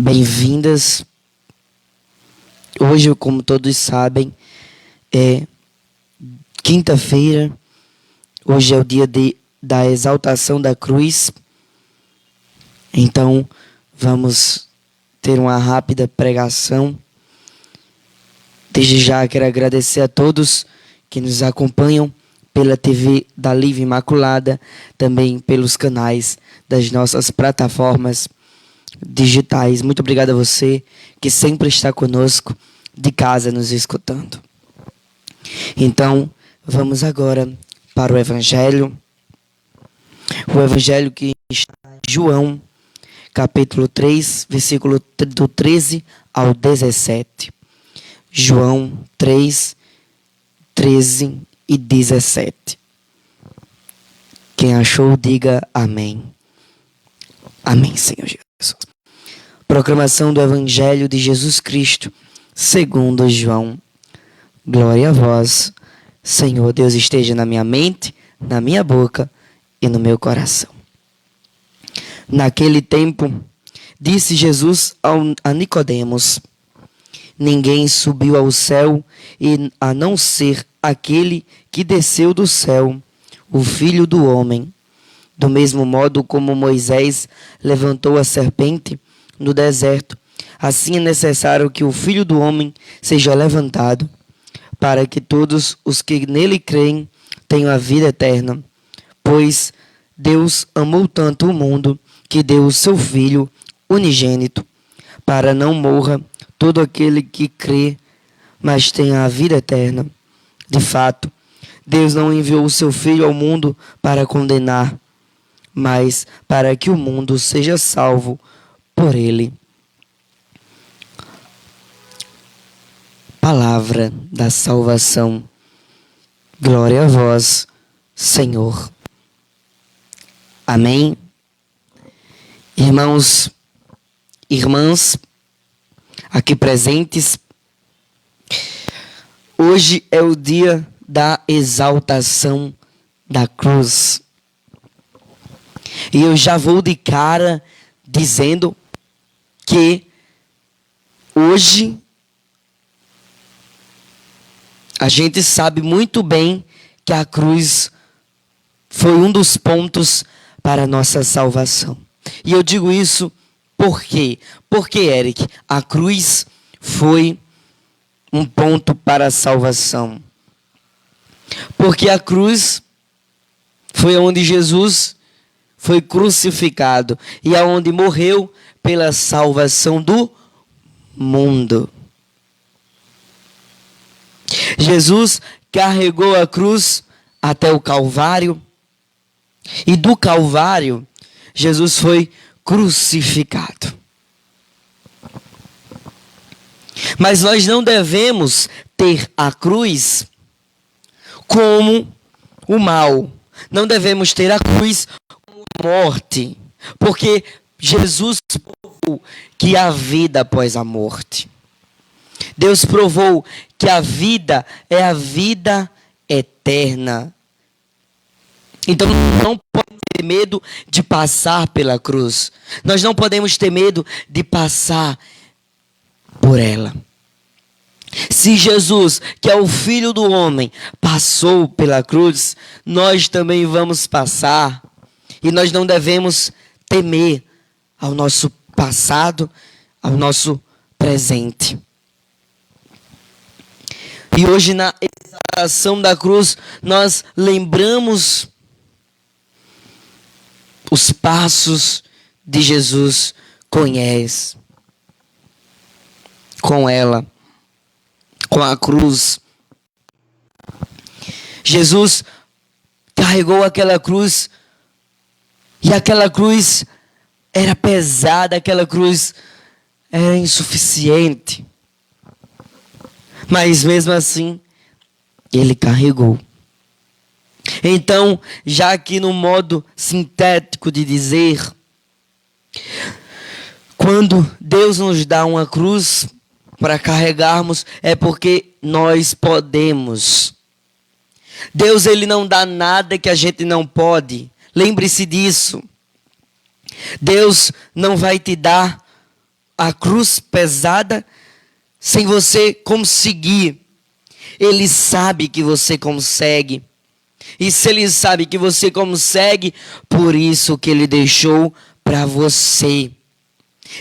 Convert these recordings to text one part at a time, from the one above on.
Bem-vindas. Hoje, como todos sabem, é quinta-feira. Hoje é o dia da exaltação da cruz. Então, vamos ter uma rápida pregação. Desde já, quero agradecer a todos que nos acompanham pela TV da Live Imaculada, também pelos canais das nossas plataformas digitais. Muito obrigado a você que sempre está conosco de casa nos escutando. Então, vamos agora para o Evangelho. O Evangelho que está em João, capítulo 3, versículo do 13 ao 17. João 3, 13 e 17. Quem achou, diga amém. Amém, Senhor Jesus. Proclamação do Evangelho de Jesus Cristo, segundo João. Glória a vós, Senhor. Deus esteja na minha mente, na minha boca e no meu coração. Naquele tempo, disse Jesus a Nicodemos: ninguém subiu ao céu a não ser aquele que desceu do céu, o Filho do Homem. Do mesmo modo como Moisés levantou a serpente no deserto, assim é necessário que o Filho do Homem seja levantado, para que todos os que nele creem tenham a vida eterna. Pois Deus amou tanto o mundo que deu o seu Filho unigênito, para não morra todo aquele que crê, mas tenha a vida eterna. De fato, Deus não enviou o seu Filho ao mundo para condenar, mas para que o mundo seja salvo por ele. Palavra da salvação. Glória a vós, Senhor. Amém. Irmãos, irmãs, aqui presentes, hoje é o dia da exaltação da cruz. E eu já vou de cara dizendo que hoje a gente sabe muito bem que a cruz foi um dos pontos para a nossa salvação. E eu digo isso por quê? Porque, Eric, a cruz foi um ponto para a salvação. Porque a cruz foi onde Jesus foi crucificado e aonde morreu pela salvação do mundo. Jesus carregou a cruz até o Calvário e do Calvário Jesus foi crucificado. Mas nós não devemos ter a cruz como o mal. Não devemos ter a cruz como morte, porque Jesus provou que há vida após a morte. Deus provou que a vida é a vida eterna. Então não podemos ter medo de passar pela cruz. Nós não podemos ter medo de passar por ela. Se Jesus, que é o Filho do Homem, passou pela cruz, nós também vamos passar. E nós não devemos temer ao nosso passado, ao nosso presente. E hoje, na exaltação da cruz, nós lembramos os passos de Jesus com ela, com a cruz. Jesus carregou aquela cruz e aquela cruz era pesada, aquela cruz era insuficiente. Mas mesmo assim, ele carregou. Então, já aqui no modo sintético de dizer, quando Deus nos dá uma cruz para carregarmos, é porque nós podemos. Deus, ele não dá nada que a gente não pode. Lembre-se disso. Deus não vai te dar a cruz pesada sem você conseguir. Ele sabe que você consegue. E se ele sabe que você consegue, por isso que ele deixou para você.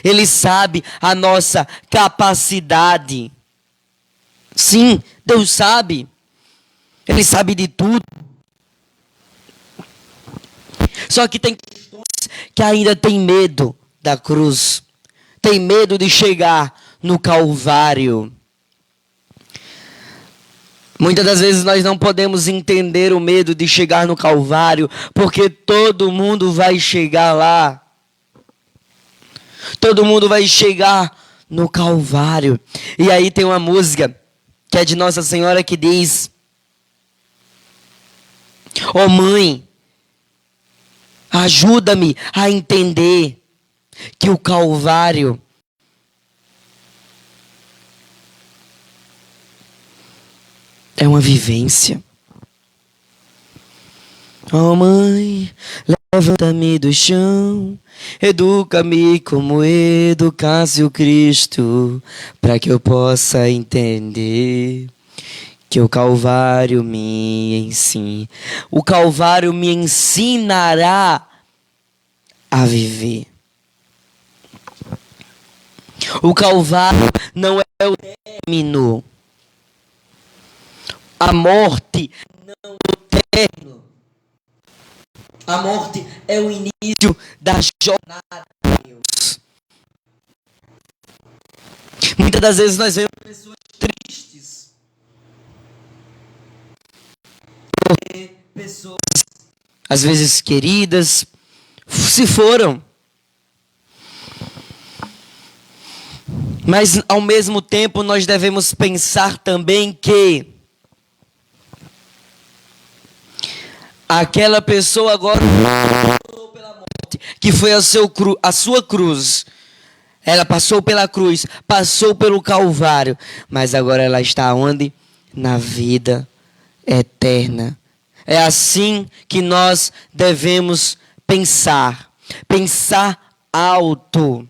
Ele sabe a nossa capacidade. Sim, Deus sabe. Ele sabe de tudo. Só que tem pessoas que ainda têm medo da cruz. Tem medo de chegar no Calvário. Muitas das vezes nós não podemos entender o medo de chegar no Calvário, porque todo mundo vai chegar lá. Todo mundo vai chegar no Calvário. E aí tem uma música que é de Nossa Senhora que diz: ó mãe, ajuda-me a entender que o Calvário é uma vivência. Ó mãe, levanta-me do chão, educa-me como educasse o Cristo, para que eu possa entender que o Calvário me ensina. O Calvário me ensinará a viver. O Calvário não é o término. A morte não é o término. A morte é o início da jornada de Deus. Muitas das vezes nós vemos pessoas tristes. Porque pessoas, às vezes queridas, se foram. Mas ao mesmo tempo nós devemos pensar também que aquela pessoa agora passou pela morte, que foi a sua cruz. Ela passou pela cruz, passou pelo Calvário, mas agora ela está onde? Na vida eterna. É assim que nós devemos pensar. Pensar alto.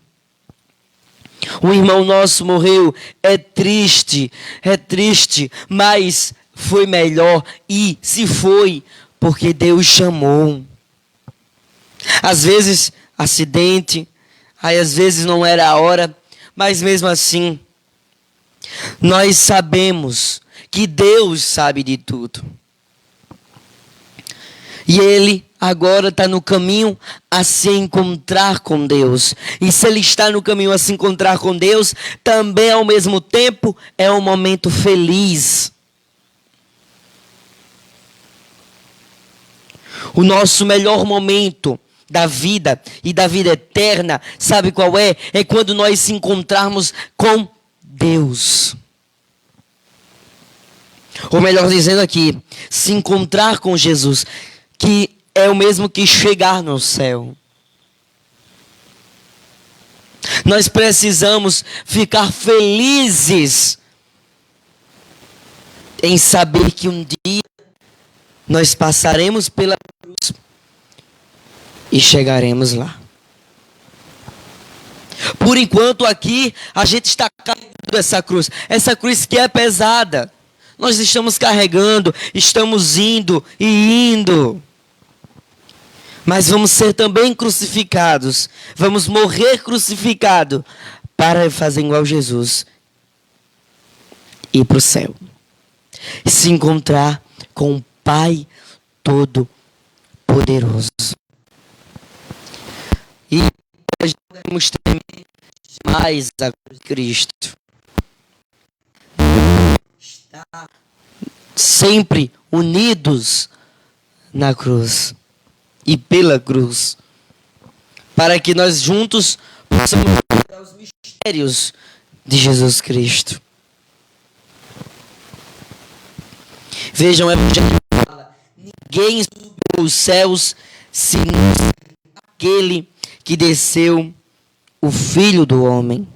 Um irmão nosso morreu, é triste, mas foi melhor e se foi porque Deus chamou. Às vezes, acidente, aí às vezes não era a hora, mas mesmo assim, nós sabemos que Deus sabe de tudo. E Ele agora está no caminho a se encontrar com Deus. E se Ele está no caminho a se encontrar com Deus, também ao mesmo tempo é um momento feliz. O nosso melhor momento da vida e da vida eterna, sabe qual é? É quando nós se encontrarmos com Deus. Ou melhor dizendo aqui, se encontrar com Jesus, que é o mesmo que chegar no céu. Nós precisamos ficar felizes em saber que um dia nós passaremos pela cruz e chegaremos lá. Por enquanto aqui a gente está carregando essa cruz que é pesada. Nós estamos carregando, estamos indo e indo. Mas vamos ser também crucificados. Vamos morrer crucificado para fazer igual Jesus. Ir para o céu. Se encontrar com o Pai Todo-Poderoso. E nós devemos temer mais a cruz de Cristo. Estar sempre unidos na cruz. E pela cruz, para que nós juntos possamos ver os mistérios de Jesus Cristo. Vejam, o Evangelho fala: ninguém subiu aos céus senão aquele que desceu, o Filho do Homem.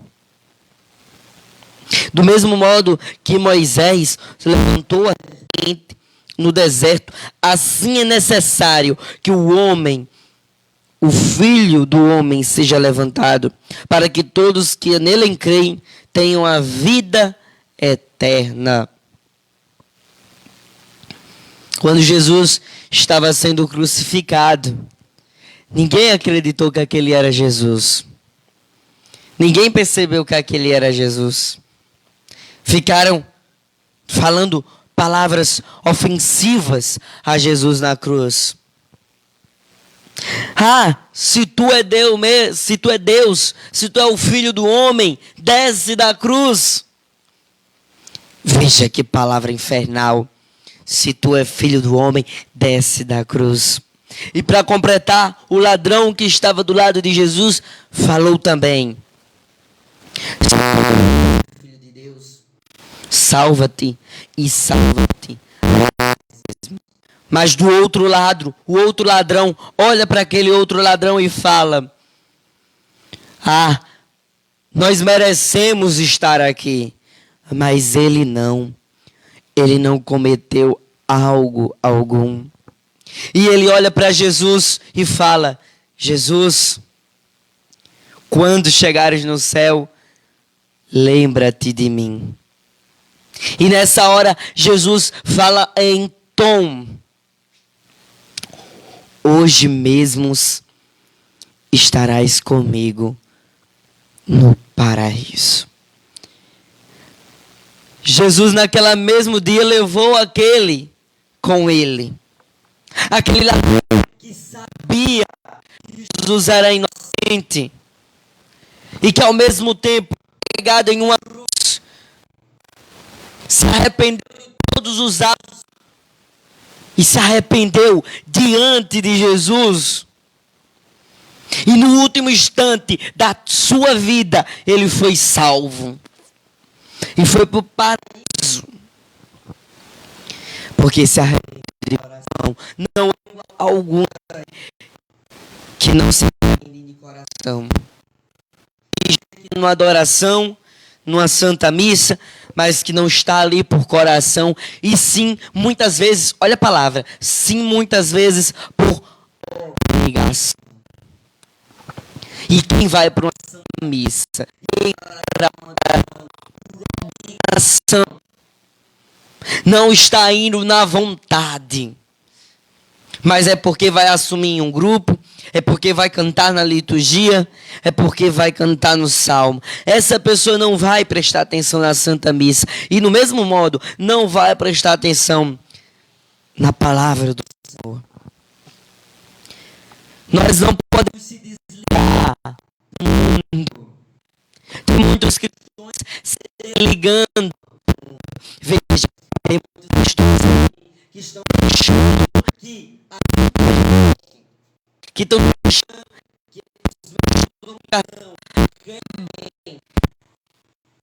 Do mesmo modo que Moisés se levantou a serpente no deserto, assim é necessário que o homem, o Filho do Homem seja levantado, para que todos que nele creem tenham a vida eterna. Quando Jesus estava sendo crucificado, ninguém acreditou que aquele era Jesus. Ninguém percebeu que aquele era Jesus. Ficaram falando palavras ofensivas a Jesus na cruz. Ah, se tu é Deus, se tu é o Filho do Homem, desce da cruz. Veja que palavra infernal. Se tu é Filho do Homem, desce da cruz. E para completar, o ladrão que estava do lado de Jesus falou também: Filho de Deus, salva-te e salva-te. Mas do outro lado, o outro ladrão olha para aquele outro ladrão e fala: ah, nós merecemos estar aqui. Mas ele não cometeu algo algum. E ele olha para Jesus e fala: Jesus, quando chegares no céu, lembra-te de mim. E nessa hora, Jesus fala em tom: hoje mesmo estarás comigo no paraíso. Jesus naquele mesmo dia levou aquele com ele. Aquele lá que sabia que Jesus era inocente. E que ao mesmo tempo, pregado em uma cruz, se arrependeu de todos os atos. E se arrependeu diante de Jesus. E no último instante da sua vida, ele foi salvo. E foi para o paraíso. Porque se arrepende de coração, não há algum que não se arrepende de coração. E numa adoração, numa santa missa, mas que não está ali por coração. E sim, muitas vezes, olha a palavra, sim, muitas vezes por obrigação. E quem vai para uma santa missa? Quem vai para uma obrigação? Não está indo na vontade. Mas é porque vai assumir em um grupo, é porque vai cantar na liturgia, é porque vai cantar no salmo. Essa pessoa não vai prestar atenção na Santa Missa. E no mesmo modo, não vai prestar atenção na palavra do Senhor. Nós não podemos se desligar do mundo. Tem muitos cristãos se desligando. Veja, tem muitos cristãos que estão achando que estão achando que do cartão ganha bem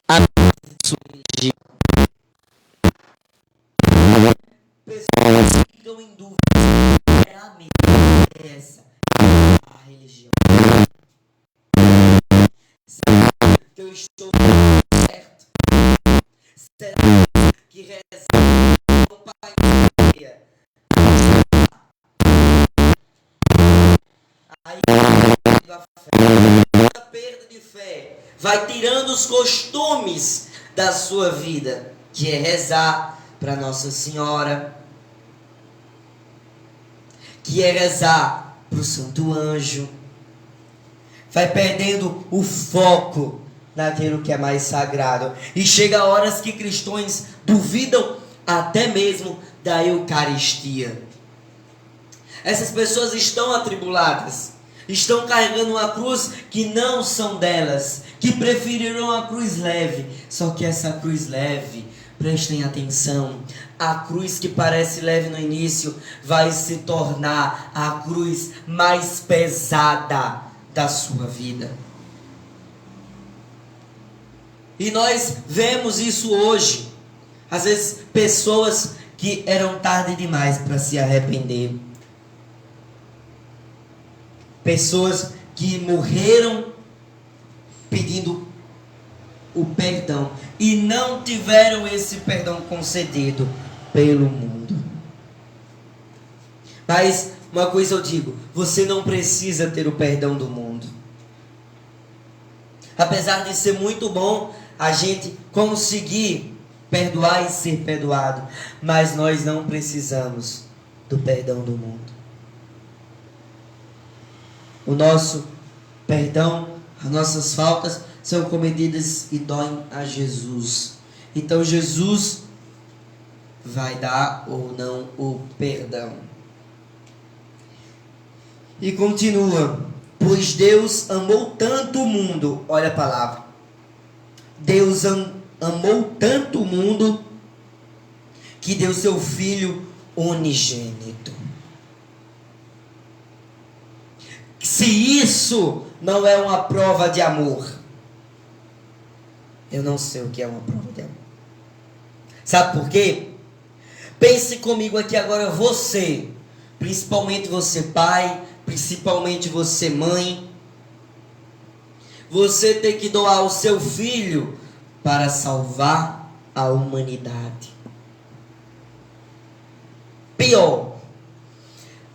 a sua religião. Pessoas ficam em dúvida: será mesmo essa a religião? Será que eu estou certo? Será que rezar ao Pai a perda de fé vai tirando os costumes da sua vida, que é rezar para Nossa Senhora, que é rezar para o Santo Anjo, vai perdendo o foco naquilo que é mais sagrado. E chega horas que cristãos duvidam até mesmo da Eucaristia. Essas pessoas estão atribuladas, estão carregando uma cruz que não são delas, que preferiram a cruz leve. Só que essa cruz leve, prestem atenção, a cruz que parece leve no início vai se tornar a cruz mais pesada da sua vida. E nós vemos isso hoje. Às vezes pessoas que eram tarde demais para se arrepender. Pessoas que morreram pedindo o perdão e não tiveram esse perdão concedido pelo mundo. Mas Uma coisa eu digo, você não precisa ter o perdão do mundo. Apesar de ser muito bom a gente conseguir perdoar e ser perdoado, mas nós não precisamos do perdão do mundo. O nosso perdão, as nossas faltas são cometidas e doem a Jesus. Então Jesus vai dar ou não o perdão. E continua: pois Deus amou tanto o mundo, olha a palavra, Deus amou tanto o mundo que deu seu Filho unigênito. Se isso não é uma prova de amor, eu não sei o que é uma prova de amor. Sabe por quê? Pense comigo aqui agora, você, principalmente você pai, principalmente você mãe, você tem que doar o seu filho para salvar a humanidade. Pior,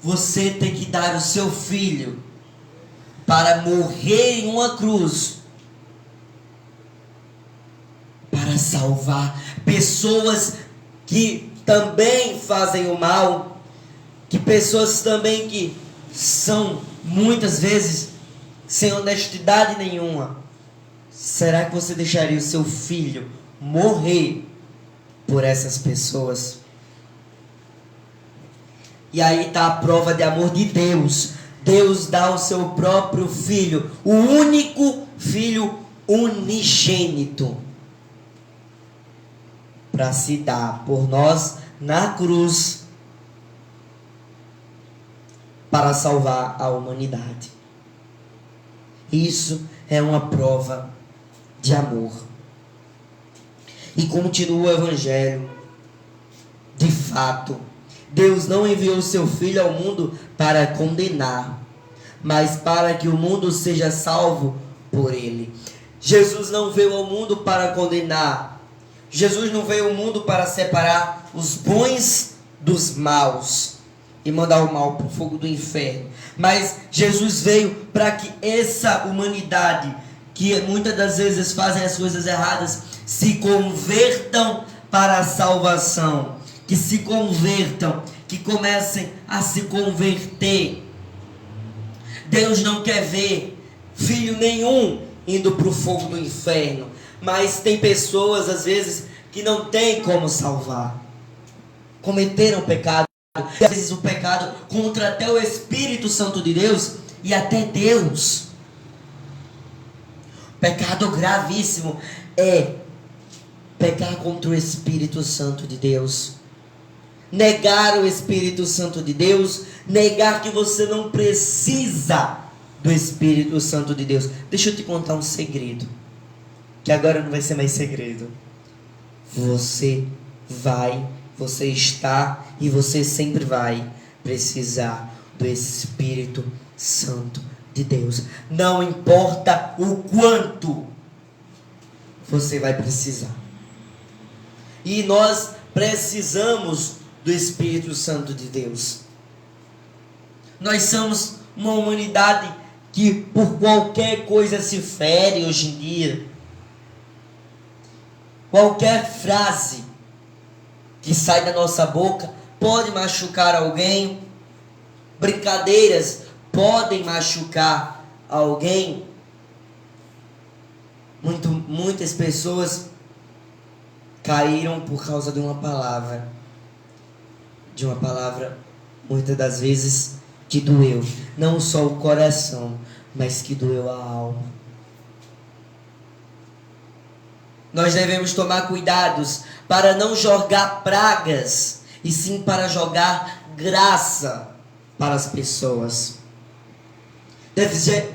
você tem que dar o seu filho para morrer em uma cruz, para salvar pessoas que também fazem o mal, que pessoas também que são muitas vezes sem honestidade nenhuma. Será que você deixaria o seu filho morrer por essas pessoas? E aí está a prova de amor de Deus. Deus dá o seu próprio filho, o único filho unigênito, para se dar por nós na cruz, para salvar a humanidade. Isso é uma prova de amor. E continua o Evangelho. De fato, Deus não enviou seu Filho ao mundo para condenar, mas para que o mundo seja salvo por ele. Jesus não veio ao mundo para condenar. Jesus não veio ao mundo para separar os bons dos maus e mandar o mal para o fogo do inferno. Mas Jesus veio para que essa humanidade, que muitas das vezes fazem as coisas erradas, se convertam para a salvação. Que se convertam, que comecem a se converter. Deus não quer ver filho nenhum indo para o fogo do inferno. Mas tem pessoas, às vezes, que não tem como salvar. Cometeram pecado. E às vezes o pecado contra até o Espírito Santo de Deus e até Deus. Pecado gravíssimo é pecar contra o Espírito Santo de Deus. Negar o Espírito Santo de Deus, negar que você não precisa do Espírito Santo de Deus. Deixa eu te contar um segredo, que agora não vai ser mais segredo. Você está e você sempre vai precisar do Espírito Santo de Deus. Não importa o quanto você vai precisar. E nós precisamos do Espírito Santo de Deus. Nós somos uma humanidade que por qualquer coisa se fere hoje em dia. Qualquer frase que sai da nossa boca pode machucar alguém. Brincadeiras podem machucar alguém. Muitas pessoas caíram por causa de uma palavra. De uma palavra, muitas das vezes, que doeu. Não só o coração, mas que doeu a alma. Nós devemos tomar cuidados para não jogar pragas, e sim para jogar graça para as pessoas.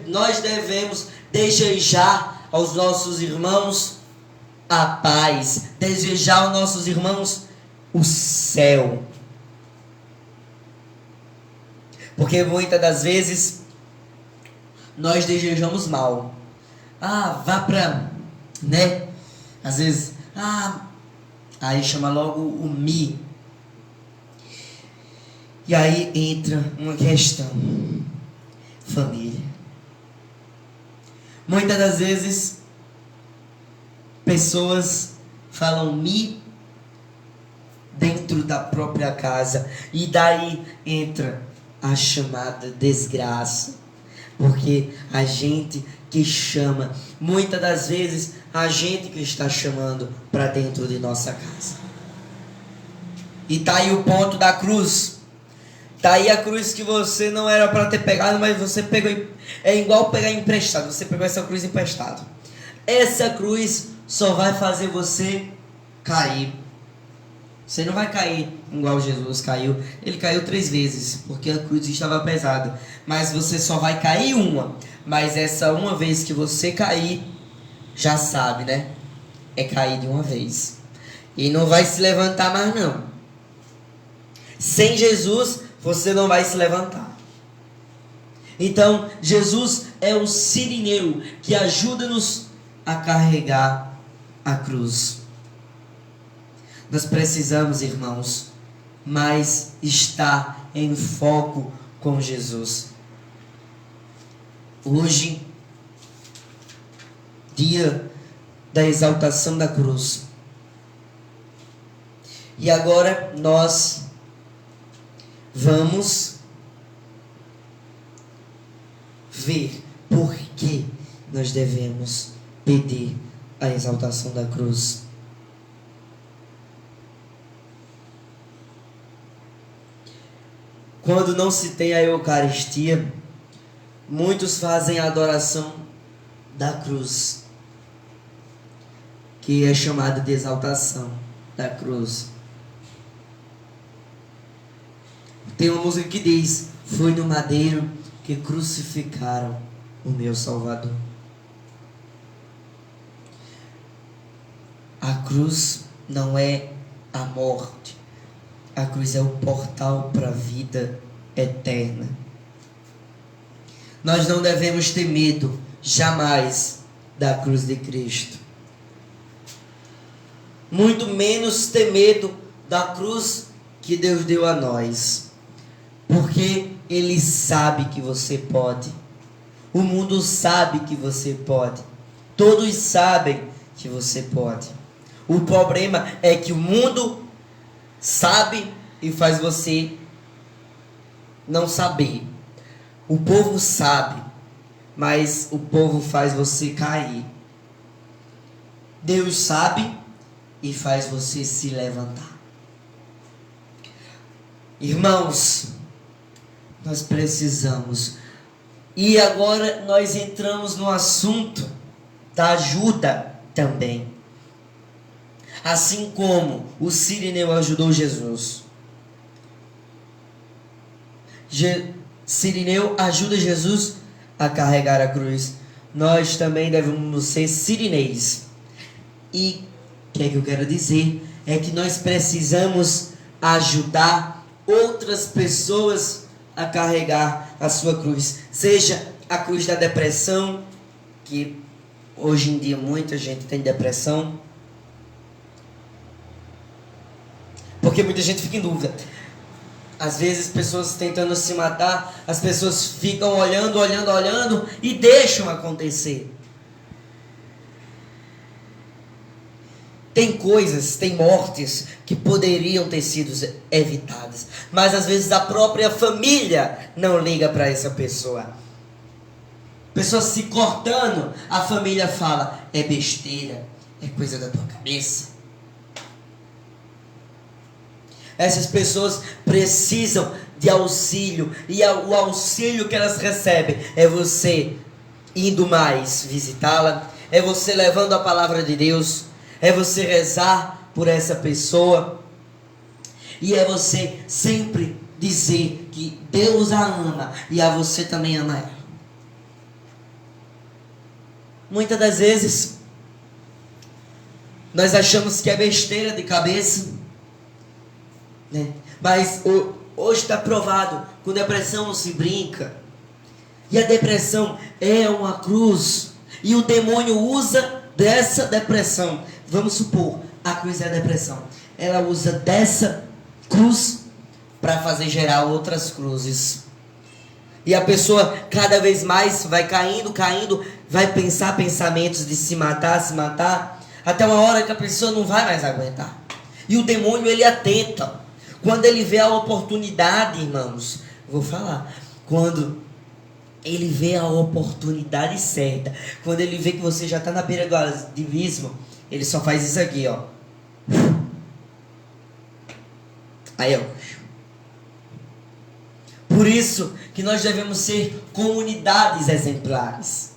Nós devemos desejar aos nossos irmãos a paz, desejar aos nossos irmãos o céu. Porque muitas das vezes nós desejamos mal. Vá para, né? Às vezes, aí chama logo o Mi. E aí entra uma questão: família. Muitas das vezes, pessoas falam me dentro da própria casa, e daí entra a chamada desgraça, porque a gente que chama, muitas das vezes a gente que está chamando para dentro de nossa casa. E tá aí o ponto da cruz. Tá aí a cruz que você não era para ter pegado, mas você pegou. É igual pegar emprestado. Você pegou essa cruz emprestado. Essa cruz só vai fazer você cair. Você não vai cair igual Jesus caiu. Ele caiu 3 vezes, porque a cruz estava pesada. Mas você só vai cair uma. Mas essa uma vez que você cair, já sabe, né? É cair de uma vez. E não vai se levantar mais não. Sem Jesus, você não vai se levantar. Então, Jesus é o sirineu que ajuda-nos a carregar a cruz. Nós precisamos, irmãos, mas estar em foco com Jesus. Hoje, dia da exaltação da cruz. E agora nós vamos ver por que nós devemos pedir a exaltação da cruz. Quando não se tem a Eucaristia, muitos fazem a adoração da cruz, que é chamada de exaltação da cruz. Tem uma música que diz: foi no madeiro que crucificaram o meu Salvador. A cruz não é a morte. A cruz é o portal para a vida eterna. Nós não devemos ter medo, jamais, da cruz de Cristo. Muito menos ter medo da cruz que Deus deu a nós. Porque Ele sabe que você pode. O mundo sabe que você pode. Todos sabem que você pode. O problema é que o mundo sabe e faz você não saber. O povo sabe, mas o povo faz você cair. Deus sabe e faz você se levantar. Irmãos, nós precisamos. E agora nós entramos no assunto da ajuda também. Assim como o sirineu ajudou Jesus. Sirineu ajuda Jesus a carregar a cruz. Nós também devemos ser sirineis. E o que é que eu quero dizer? É que nós precisamos ajudar outras pessoas a carregar a sua cruz. Seja a cruz da depressão, que hoje em dia muita gente tem depressão. Porque muita gente fica em dúvida. Às vezes pessoas tentando se matar, as pessoas ficam olhando e deixam acontecer. Tem coisas, tem mortes que poderiam ter sido evitadas. Mas às vezes a própria família não liga para essa pessoa. Pessoas se cortando, a família fala: é besteira, é coisa da tua cabeça. Essas pessoas precisam de auxílio. E o auxílio que elas recebem é você indo mais visitá-la. É você levando a palavra de Deus. É você rezar por essa pessoa. E é você sempre dizer que Deus a ama. E a você também ama ela. Muitas das vezes nós achamos que é besteira de cabeça, né? Mas hoje está provado, com depressão não se brinca. E a depressão é uma cruz. E o demônio usa dessa depressão. Vamos supor, a cruz é a depressão. Ela usa dessa cruz para fazer gerar outras cruzes. E a pessoa cada vez mais vai caindo, vai pensar pensamentos de se matar, até uma hora que a pessoa não vai mais aguentar. E o demônio, ele atenta. Quando ele vê a oportunidade, irmãos, vou falar, quando ele vê a oportunidade certa, quando ele vê que você já está na beira do abismo, ele só faz isso aqui, ó. Aí, ó. Por isso que nós devemos ser comunidades exemplares.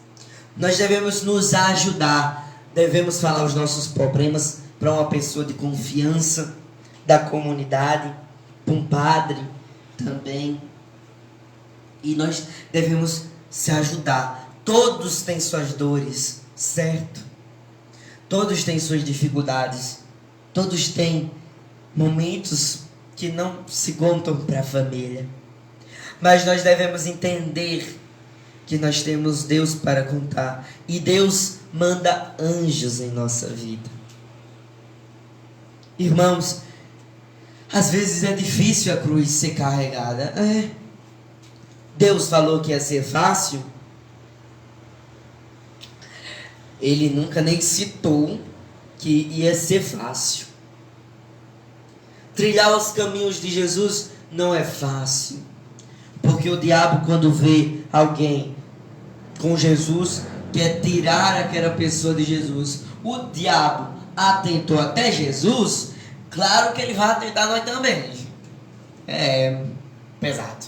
Nós devemos nos ajudar. Devemos falar os nossos problemas para uma pessoa de confiança da comunidade, para um padre também. E nós devemos se ajudar. Todos têm suas dores, certo? Todos têm suas dificuldades. Todos têm momentos que não se contam para a família. Mas nós devemos entender que nós temos Deus para contar. E Deus manda anjos em nossa vida. Irmãos, às vezes é difícil a cruz ser carregada. Deus falou que ia ser fácil. Ele nunca nem citou que ia ser fácil. Trilhar os caminhos de Jesus não é fácil. Porque o diabo, quando vê alguém com Jesus, quer tirar aquela pessoa de Jesus. O diabo atentou até Jesus, claro que ele vai atentar nós também. É pesado.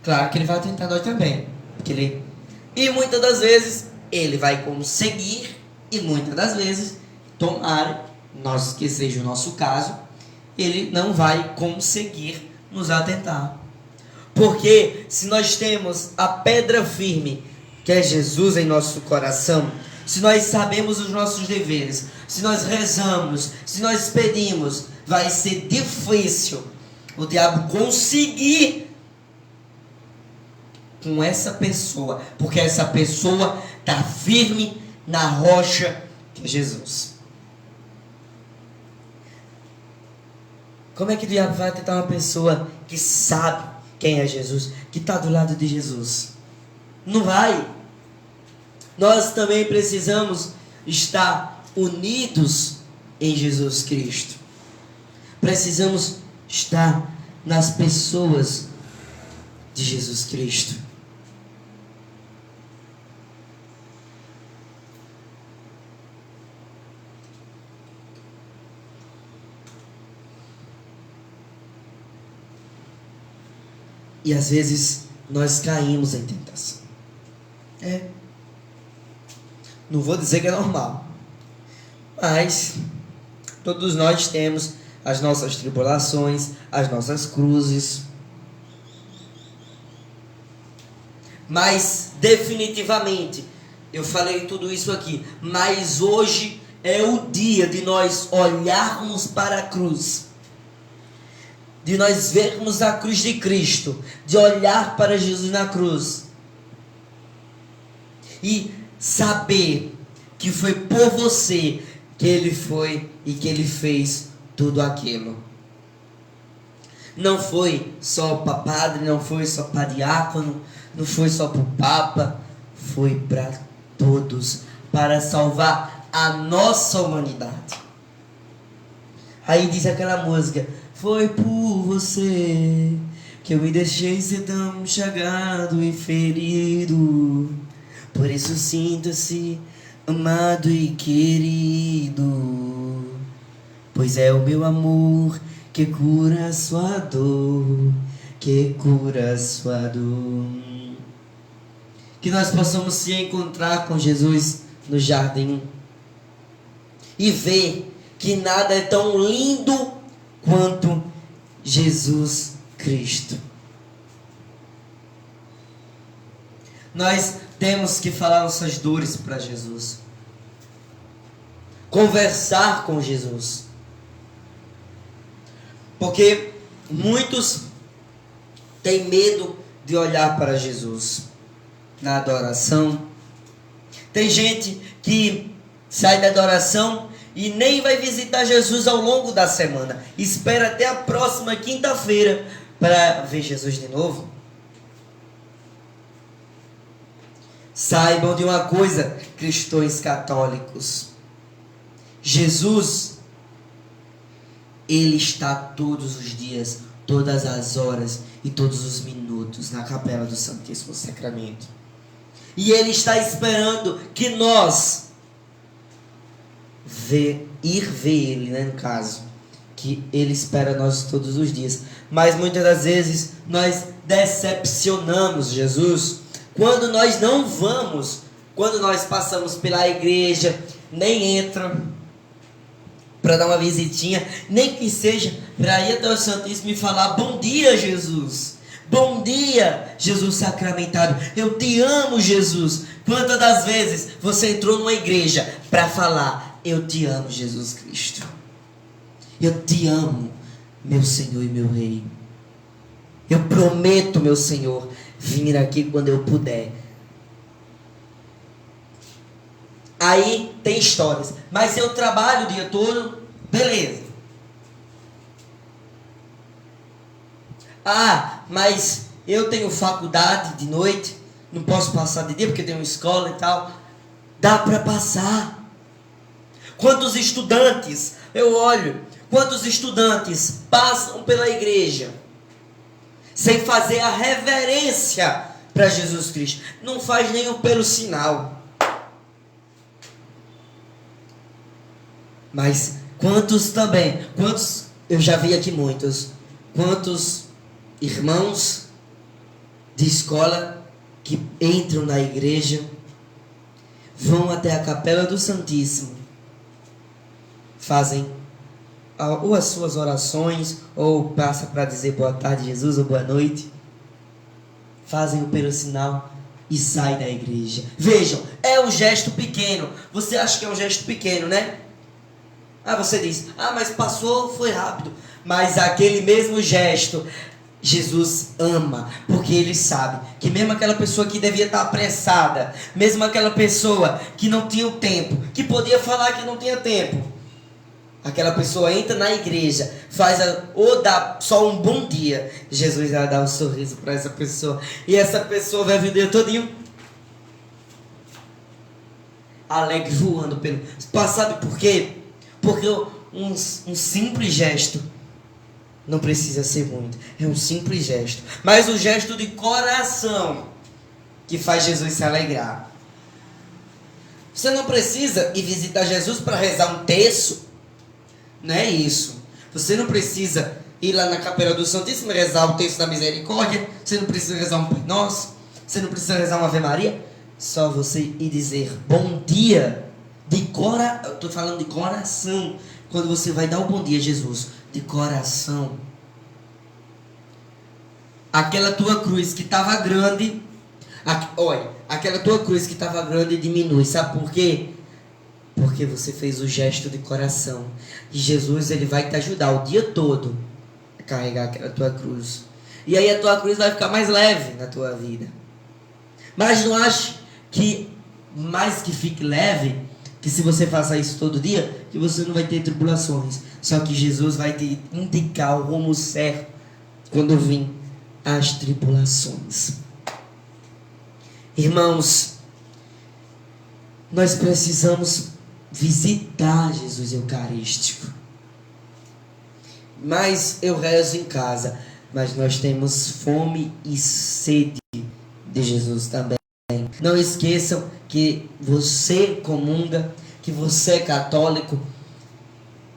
Claro que ele vai atentar nós também. E muitas das vezes ele vai conseguir, e muitas das vezes, tomara, que seja o nosso caso, ele não vai conseguir nos atentar. Porque se nós temos a pedra firme, que é Jesus em nosso coração, se nós sabemos os nossos deveres, se nós rezamos, se nós pedimos, vai ser difícil o diabo conseguir com essa pessoa, porque essa pessoa está firme na rocha que é Jesus. Como é que o diabo vai tentar uma pessoa que sabe quem é Jesus, que está do lado de Jesus? Não vai. Nós também precisamos estar unidos em Jesus Cristo. Precisamos estar nas pessoas de Jesus Cristo. E às vezes nós caímos em tentação. Não vou dizer que é normal, mas todos nós temos as nossas tribulações, as nossas cruzes. Mas definitivamente, eu falei tudo isso aqui, mas hoje é o dia de nós olharmos para a cruz, de nós vermos a cruz de Cristo, de olhar para Jesus na cruz e saber que foi por você que Ele foi e que Ele fez tudo aquilo. Não foi só para padre, não foi só para diácono, não foi só para o Papa, foi para todos, para salvar a nossa humanidade. Aí diz aquela música: foi por você que eu me deixei ser tão chagado e ferido. Por isso sinta-se amado e querido. Pois é o meu amor que cura a sua dor, que cura a sua dor. Que nós possamos se encontrar com Jesus no jardim e ver que nada é tão lindo quanto Jesus Cristo. Nós temos que falar nossas dores para Jesus, conversar com Jesus, porque muitos têm medo de olhar para Jesus na adoração. Tem gente que sai da adoração e nem vai visitar Jesus ao longo da semana, espera até a próxima quinta-feira para ver Jesus de novo. Saibam de uma coisa, cristãos católicos: Jesus, Ele está todos os dias, todas as horas e todos os minutos na capela do Santíssimo Sacramento. E Ele está esperando que nós ir ver Ele, né, no caso. Que Ele espera nós todos os dias. Mas muitas das vezes nós decepcionamos Jesus quando nós não vamos, quando nós passamos pela igreja, nem entra para dar uma visitinha, nem que seja para ir até o Santíssimo e falar: bom dia, Jesus. Bom dia, Jesus sacramentado. Eu te amo, Jesus. Quantas das vezes você entrou numa igreja para falar: eu te amo, Jesus Cristo. Eu te amo, meu Senhor e meu Rei. Eu prometo, meu Senhor, vir aqui quando eu puder. Aí tem histórias. Mas eu trabalho o dia todo, beleza. Ah, mas eu tenho faculdade de noite, não posso passar de dia porque tenho escola e tal. Dá para passar. Quantos estudantes, eu olho, quantos estudantes passam pela igreja sem fazer a reverência para Jesus Cristo? Não faz nem o pelo sinal. Mas quantos também, eu já vi aqui muitos, quantos irmãos de escola que entram na igreja, vão até a capela do Santíssimo, fazem ou as suas orações, ou passa para dizer boa tarde, Jesus, ou boa noite, fazem o pelo sinal e saem da igreja. Vejam, é um gesto pequeno. Você acha que é um gesto pequeno, né? Ah, você diz: ah, mas passou, foi rápido. Mas aquele mesmo gesto, Jesus ama, porque Ele sabe que mesmo aquela pessoa que devia estar apressada, mesmo aquela pessoa que não tinha o tempo, que podia falar que não tinha tempo, aquela pessoa entra na igreja, ou dá só um bom dia, Jesus vai dar um sorriso para essa pessoa, e essa pessoa vai vir o dia todinho alegre, voando pelo... Sabe por quê? Porque um simples gesto não precisa ser muito, é um simples gesto, mas o gesto de coração que faz Jesus se alegrar. Você não precisa ir visitar Jesus para rezar um terço. Não é isso. Você não precisa ir lá na capela do Santíssimo e rezar o texto da misericórdia. Você não precisa rezar um Pai Nosso. Você não precisa rezar uma Ave Maria. Só você ir dizer bom dia eu estou falando de coração. Quando você vai dar o bom dia, Jesus, de coração, aquela tua cruz que estava grande, olha, aquela tua cruz que estava grande diminui. Sabe por quê? Porque você fez o gesto de coração. E Jesus, Ele vai te ajudar o dia todo a carregar aquela tua cruz. E aí a tua cruz vai ficar mais leve na tua vida. Mas não ache que mais que fique leve, que se você faça isso todo dia, que você não vai ter tribulações. Só que Jesus vai te indicar o rumo certo quando vir as tribulações. Irmãos, nós precisamos visitar Jesus Eucarístico. Mas eu rezo em casa, mas nós temos fome e sede de Jesus também. Não esqueçam que você comunga, que você é católico,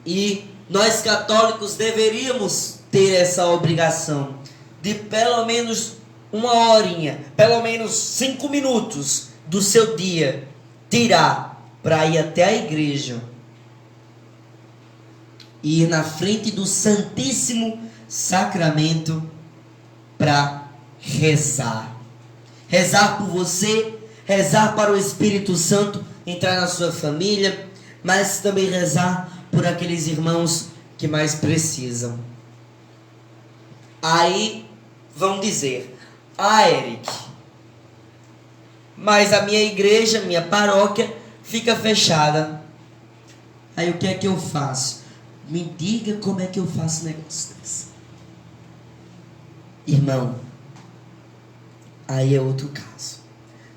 e nós católicos deveríamos ter essa obrigação de pelo menos uma horinha, pelo menos 5 minutos do seu dia tirar para ir até a igreja, ir na frente do Santíssimo Sacramento para rezar. Rezar por você, rezar para o Espírito Santo entrar na sua família, mas também rezar por aqueles irmãos que mais precisam. Aí vão dizer: ah, Eric, mas a minha igreja, minha paróquia fica fechada. Aí o que é que eu faço? Me diga como é que eu faço um negócio desse. Irmão, aí é outro caso.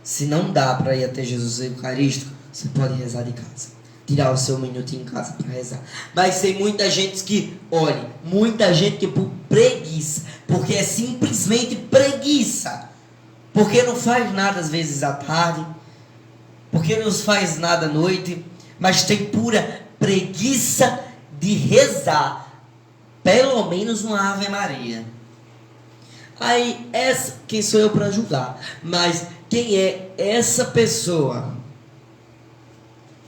Se não dá para ir até Jesus Eucarístico, você pode rezar de casa. Tirar o seu minutinho em casa para rezar. Mas tem muita gente que, olhe, muita gente que por preguiça, porque é simplesmente preguiça, porque não faz nada às vezes à tarde, porque não faz nada à noite, mas tem pura preguiça de rezar pelo menos uma Ave Maria. Aí, quem sou eu para julgar? Mas quem é essa pessoa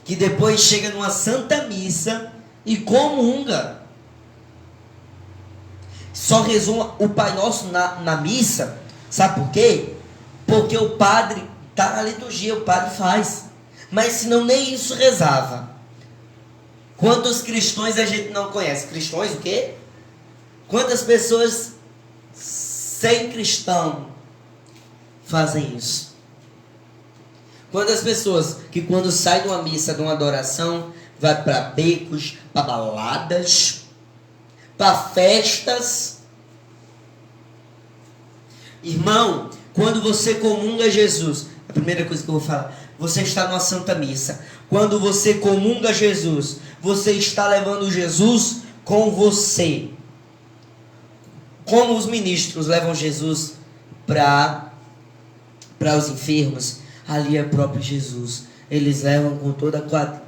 que depois chega numa Santa Missa e comunga? Só rezou o Pai Nosso na missa. Sabe por quê? Porque o padre está na liturgia, o padre faz. Mas senão nem isso rezava. Quantos cristãos a gente não conhece? Cristãos o quê? Quantas pessoas sem cristão fazem isso? Quantas pessoas que quando sai de uma missa, de uma adoração, vai para becos, para baladas, para festas? Irmão, quando você comunga Jesus, a primeira coisa que eu vou falar, você está numa Santa Missa. Quando você comunga Jesus, você está levando Jesus com você. Como os ministros levam Jesus para os enfermos, ali é o próprio Jesus. Eles levam com toda a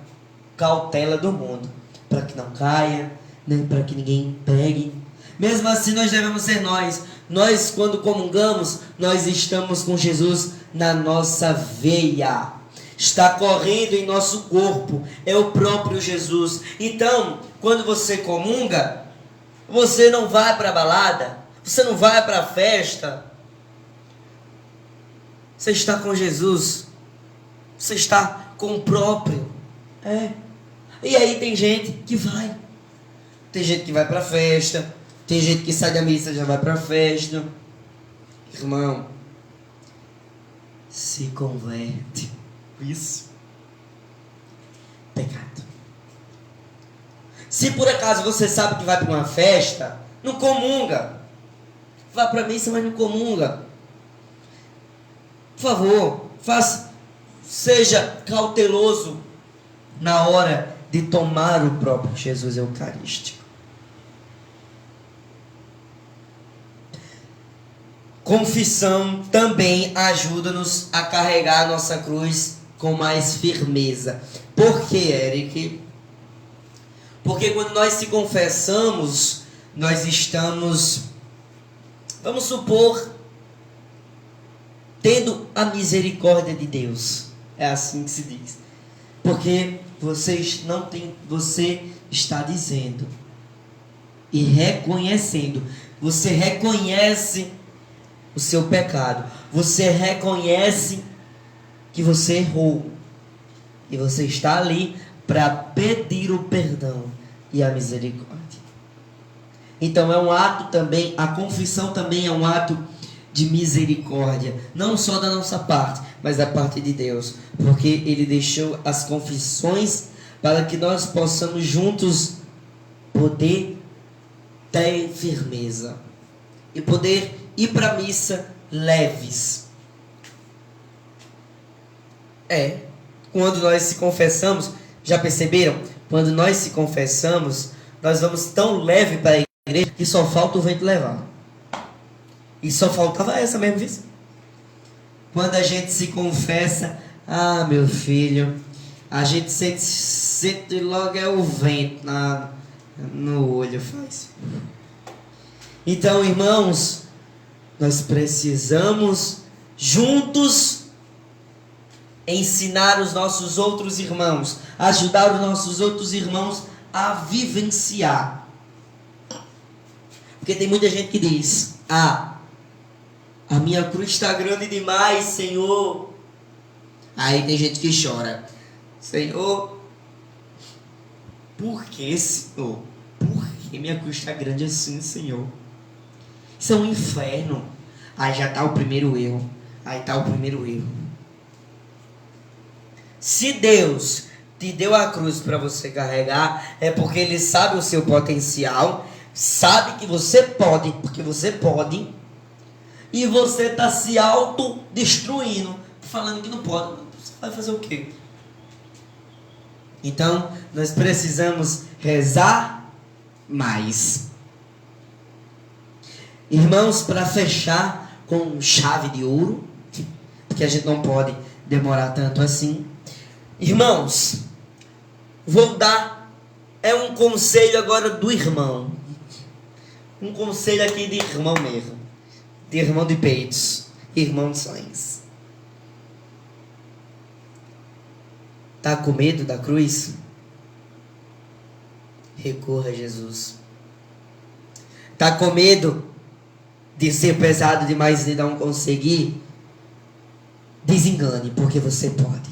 cautela do mundo, para que não caia, nem para que ninguém pegue. Mesmo assim, nós devemos ser nós. Nós, quando comungamos, nós estamos com Jesus na nossa veia. Está correndo em nosso corpo. É o próprio Jesus. Então, quando você comunga, você não vai para a balada, você não vai para a festa. Você está com Jesus. Você está com o próprio. E aí tem gente que vai. Tem gente que vai para a festa. Tem gente que sai da missa e já vai para a festa. Irmão, se converte. Isso. Pecado. Se por acaso você sabe que vai para uma festa, não comunga. Vá para a missa, mas não comunga. Por favor, seja cauteloso na hora de tomar o próprio Jesus Eucarístico. Confissão também ajuda-nos a carregar a nossa cruz com mais firmeza. Por que, Eric? Porque quando nós se confessamos, nós estamos, vamos supor, tendo a misericórdia de Deus. É assim que se diz. Porque você está dizendo e reconhecendo. Você reconhece o seu pecado. Você reconhece que você errou. E você está ali para pedir o perdão e a misericórdia. Então é um ato também, a confissão também é um ato de misericórdia, não só da nossa parte, mas da parte de Deus, porque Ele deixou as confissões para que nós possamos juntos poder ter firmeza e poder ir para a missa leves. Quando nós se confessamos, já perceberam? Quando nós se confessamos, nós vamos tão leve para a igreja que só falta o vento levar. E só faltava essa mesmo vez. Quando a gente se confessa, meu filho, a gente sente logo é o vento no olho faz. Então, irmãos, nós precisamos juntos ensinar os nossos outros irmãos, ajudar os nossos outros irmãos a vivenciar. Porque tem muita gente que diz: a minha cruz está grande demais, Senhor. Aí tem gente que chora: Senhor, por que, Senhor? Por que minha cruz está grande assim, Senhor? Isso é um inferno. Aí já está o primeiro erro. Se Deus te deu a cruz para você carregar, é porque Ele sabe o seu potencial, sabe que você pode, porque você pode, e você está se autodestruindo, falando que não pode. Você vai fazer o quê? Então, nós precisamos rezar mais. Irmãos, para fechar com chave de ouro, porque a gente não pode demorar tanto assim. Irmãos, vou dar um conselho agora do irmão. Um conselho aqui de irmão mesmo. De irmão de peitos. Irmão de sonhos. Tá com medo da cruz? Recorra a Jesus. Tá com medo de ser pesado demais e não conseguir? Desengane, porque você pode.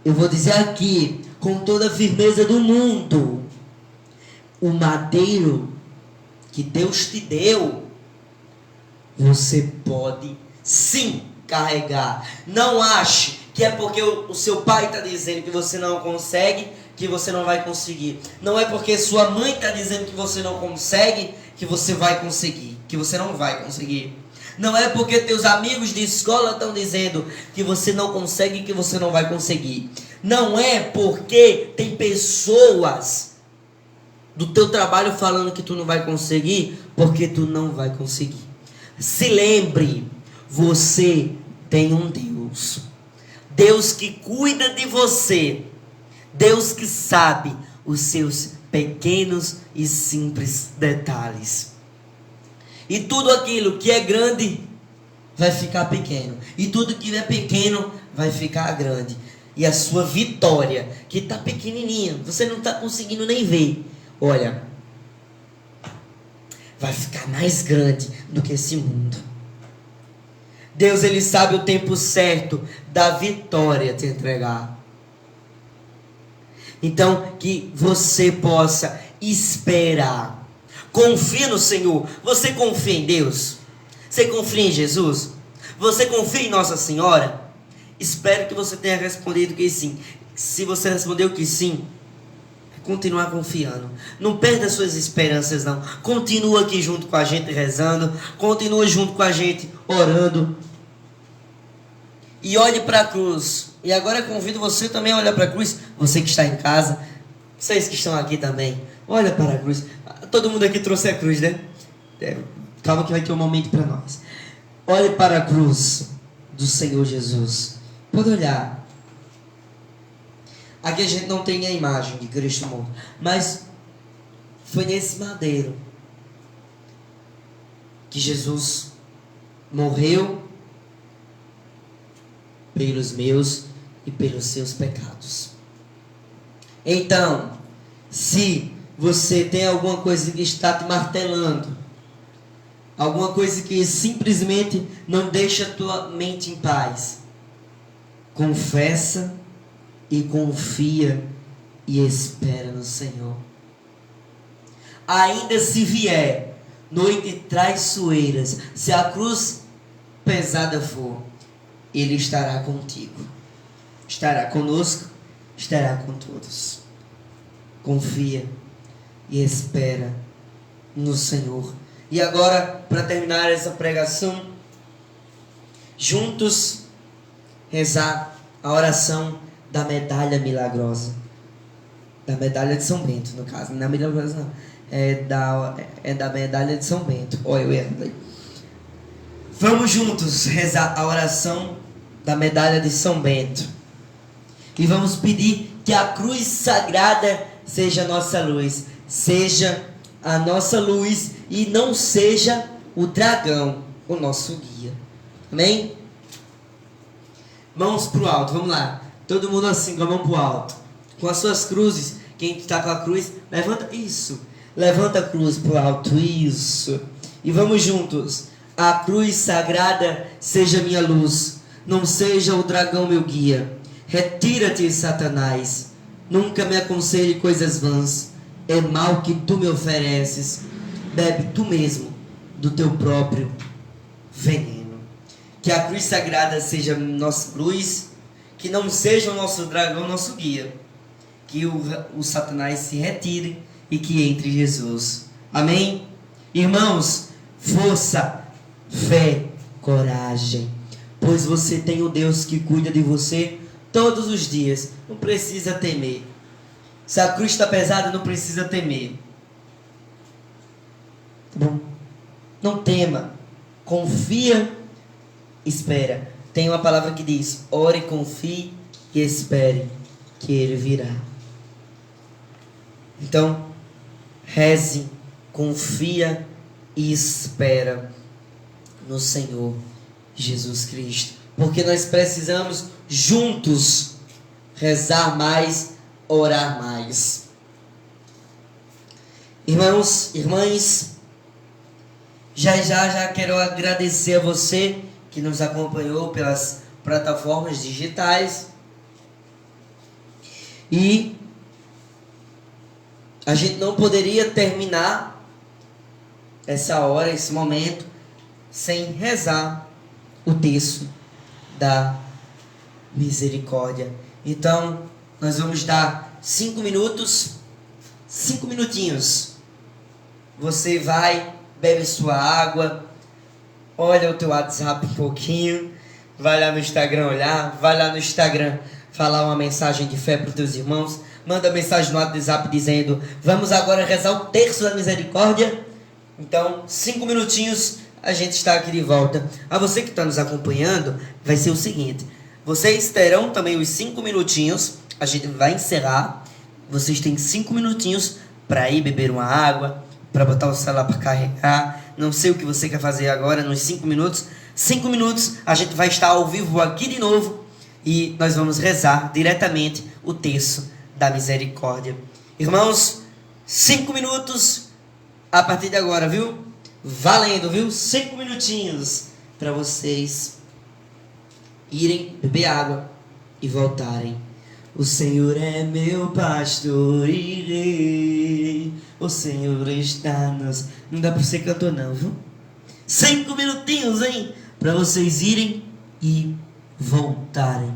Eu vou dizer aqui, com toda a firmeza do mundo, o madeiro que Deus te deu, você pode sim carregar. Não ache que é porque o seu pai está dizendo que você não consegue, que você não vai conseguir. Não é porque sua mãe está dizendo que você não consegue, que você vai conseguir, que você não vai conseguir. Não é porque teus amigos de escola estão dizendo que você não consegue, que você não vai conseguir. Não é porque tem pessoas do teu trabalho falando que tu não vai conseguir, porque tu não vai conseguir. Se lembre, você tem um Deus. Deus que cuida de você. Deus que sabe os seus pequenos e simples detalhes. E tudo aquilo que é grande vai ficar pequeno. E tudo que é pequeno vai ficar grande. E a sua vitória, que está pequenininha, você não está conseguindo nem ver, olha, vai ficar mais grande do que esse mundo. Deus, Ele sabe o tempo certo da vitória te entregar. Então, que você possa esperar. Confie no Senhor. Você confia em Deus? Você confia em Jesus? Você confia em Nossa Senhora? Espero que você tenha respondido que sim. Se você respondeu que sim, continuar confiando. Não perda suas esperanças, não. Continua aqui junto com a gente rezando. Continua junto com a gente orando. E olhe para a cruz. E agora eu convido você também a olhar para a cruz. Você que está em casa. Vocês que estão aqui também. Olha para a cruz. Todo mundo aqui trouxe a cruz, né? Calma que vai ter um momento para nós. Olhe para a cruz do Senhor Jesus. Pode olhar. Aqui a gente não tem a imagem de Cristo morto, mas foi nesse madeiro que Jesus morreu pelos meus e pelos seus pecados. Então, se você tem alguma coisa que está te martelando, alguma coisa que simplesmente não deixa a tua mente em paz, confessa e confia e espera no Senhor. Ainda se vier noite traiçoeiras, se a cruz pesada for, Ele estará contigo, estará conosco, estará com todos. Confia e espera no Senhor. E agora, para terminar essa pregação, juntos rezar a oração da medalha milagrosa. Da medalha de São Bento, no caso. Não é milagrosa, não. É da medalha de São Bento. Olha, eu errei. Vamos juntos rezar a oração da medalha de São Bento. E vamos pedir que a cruz sagrada seja a nossa luz. Seja a nossa luz e não seja o dragão, o nosso guia. Amém? Mãos para o alto, vamos lá. Todo mundo assim, com a mão para o alto. Com as suas cruzes. Quem está com a cruz, levanta. Isso. Levanta a cruz para o alto. Isso. E vamos juntos. A cruz sagrada seja minha luz. Não seja o dragão meu guia. Retira-te, Satanás. Nunca me aconselhe coisas vãs. É mal que tu me ofereces. Bebe tu mesmo do teu próprio veneno. Que a cruz sagrada seja nossa luz. que não seja o nosso dragão, nosso guia. Que o Satanás se retire e que entre Jesus. Amém? Irmãos, força, fé, coragem. Pois você tem o Deus que cuida de você todos os dias. Não precisa temer. Se a cruz está pesada, não precisa temer. Tá bom? Não tema. Confia, espera. Tem uma palavra que diz: ore, confie e espere que Ele virá. Então, reze, confia e espera no Senhor Jesus Cristo. Porque nós precisamos juntos rezar mais, orar mais. Irmãos, irmãs, já quero agradecer a você que nos acompanhou pelas plataformas digitais. E a gente não poderia terminar essa hora, esse momento, sem rezar o terço da misericórdia. Então, nós vamos dar 5 minutos, 5 minutinhos. Você vai, bebe sua água, olha o teu WhatsApp um pouquinho, vai lá no Instagram olhar, vai lá no Instagram falar uma mensagem de fé para os teus irmãos, manda mensagem no WhatsApp dizendo: vamos agora rezar o terço da misericórdia. Então, 5 minutinhos, a gente está aqui de volta. A você que está nos acompanhando, vai ser o seguinte: vocês terão também os 5 minutinhos, a gente vai encerrar. Vocês têm 5 minutinhos para ir beber uma água, para botar o celular para carregar. Não sei o que você quer fazer agora nos 5 minutos. 5 minutos, a gente vai estar ao vivo aqui de novo e nós vamos rezar diretamente o terço da misericórdia. Irmãos, 5 minutos a partir de agora, viu? Valendo, viu? 5 minutinhos para vocês irem beber água e voltarem. O Senhor é meu pastor e rei. O Senhor está nos... Não dá para ser cantor não, viu? 5 minutinhos, hein? Para vocês irem e voltarem.